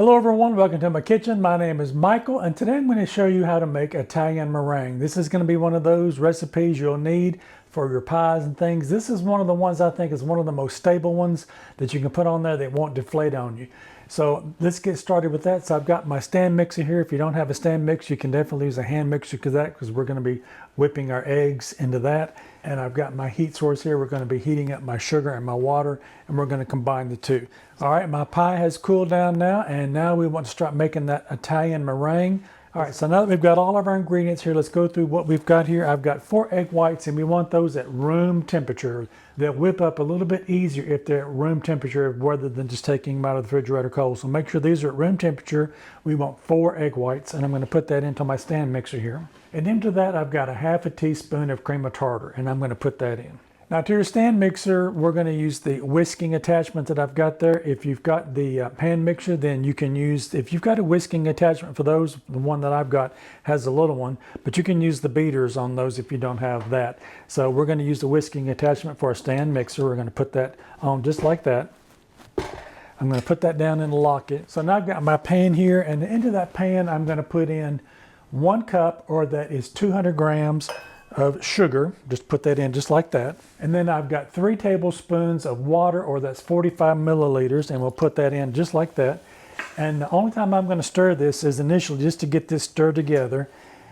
Hello everyone, welcome to my kitchen. My name is Michael and today I'm going to show you how to make Italian meringue. This is going to be one of those recipes you'll need for your pies and things. This is one of the ones I think is one of the most stable ones that you can put on there that won't deflate on you. So let's get started with that. So I've got my stand mixer here. If you don't have a stand mixer, you can definitely use a hand mixer because we're going to be whipping our eggs into that. And I've got my heat source here. We're going to be heating up my sugar and my water, and we're going to combine the two. All right, my pie has cooled down now, and now we want to start making that Italian meringue. All right, so now that we've got all of our ingredients here, let's go through what we've got here. I've got 4 egg whites, and we want those at room temperature. They'll whip up a little bit easier if they're at room temperature rather than just taking them out of the refrigerator cold. So make sure these are at room temperature. We want 4 egg whites, and I'm going to put that into my stand mixer here. And into that, I've got a half a teaspoon of cream of tartar, and I'm going to put that in. Now to your stand mixer, we're going to use the whisking attachment that I've got there. If you've got the hand mixer, then you can use, if you've got a whisking attachment for those, the one that I've got has a little one, but you can use the beaters on those if you don't have that. So we're going to use the whisking attachment for a stand mixer. We're going to put that on just like that. I'm going to put that down and lock it. So now I've got my pan here, and into that pan, I'm going to put in 1 cup, or that is 200 grams of sugar. Just put that in just like that. And then I've got 3 tablespoons of water, or that's 45 milliliters, and we'll put that in just like that. And the only time I'm going to stir this is initially just to get this stirred together.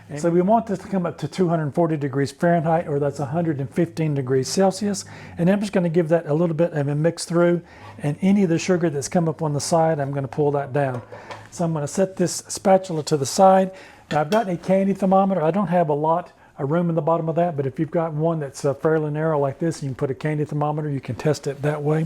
And so we want this to come up to 240 degrees Fahrenheit, or that's 115 degrees Celsius. And I'm just going to give that a little bit of a mix through, and any of the sugar that's come up on the side, I'm going to pull that down. So I'm going to set this spatula to the side. Now I've got a candy thermometer. I don't have a lot of room in the bottom of that, but if you've got one that's fairly narrow like this, you can put a candy thermometer, you can test it that way.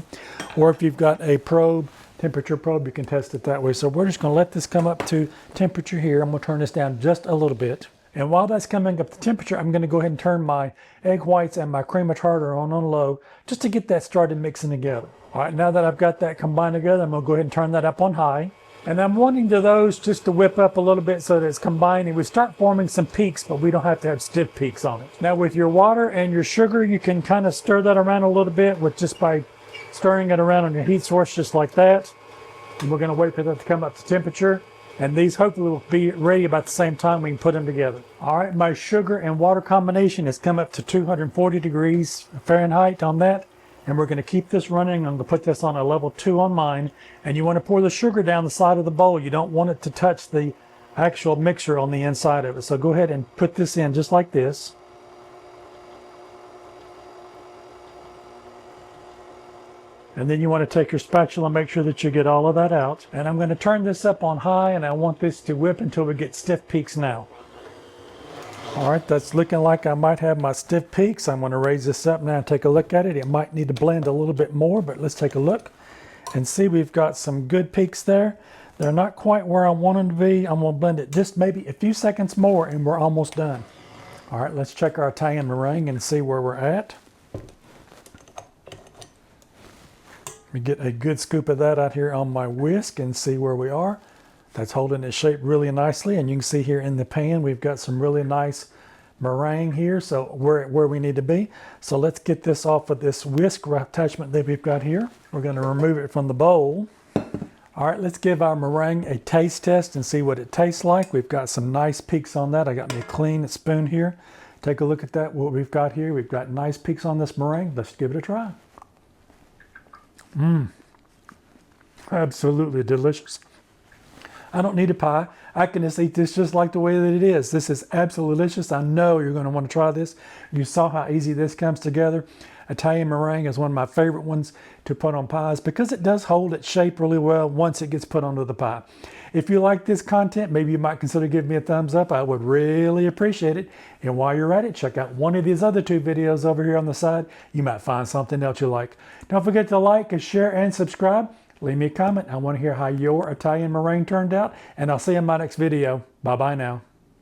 Or if you've got a probe, temperature probe, you can test it that way. So we're just going to let this come up to temperature here. I'm going to turn this down just a little bit. And while that's coming up to temperature, I'm going to go ahead and turn my egg whites and my cream of tartar on low just to get that started mixing together. All right, now that I've got that combined together, I'm going to go ahead and turn that up on high. And I'm wanting those just to whip up a little bit so that it's combining. We start forming some peaks, but we don't have to have stiff peaks on it. Now with your water and your sugar, you can kind of stir that around a little bit with just by stirring it around on your heat source just like that. And we're going to wait for that to come up to temperature. And these hopefully will be ready about the same time we can put them together. All right, my sugar and water combination has come up to 240 degrees Fahrenheit on that. And we're going to keep this running. I'm going to put this on a level 2 on mine. And you want to pour the sugar down the side of the bowl. You don't want it to touch the actual mixer on the inside of it. So go ahead and put this in just like this. And then you want to take your spatula and make sure that you get all of that out. And I'm going to turn this up on high, and I want this to whip until we get stiff peaks now. All right, that's looking like I might have my stiff peaks. I'm going to raise this up now and take a look at it. It might need to blend a little bit more, but let's take a look and see. We've got some good peaks there. They're not quite where I want them to be. I'm going to blend it just maybe a few seconds more, and we're almost done. All right, let's check our Italian meringue and see where we're at. Let me get a good scoop of that out here on my whisk and see where we are. That's holding its shape really nicely, and you can see here in the pan we've got some really nice meringue here, so we're where we need to be. So let's get this off of this whisk attachment that we've got here. We're going to remove it from the bowl. All right, let's give our meringue a taste test and see what it tastes like. We've got some nice peaks on that. I got me a clean spoon here. Take a look at that, what we've got here. We've got nice peaks on this meringue. Let's give it a try. Absolutely delicious. I don't need a pie. I can just eat this just like the way that it is. This is absolutely delicious. I know you're going to want to try this. You saw how easy this comes together. Italian meringue is one of my favorite ones to put on pies because it does hold its shape really well once it gets put onto the pie. If you like this content, maybe you might consider giving me a thumbs up. I would really appreciate it. And while you're at it, check out one of these other 2 videos over here on the side. You might find something else you like. Don't forget to like, share, and subscribe. Leave me a comment. I want to hear how your Italian meringue turned out, and I'll see you in my next video. Bye-bye now.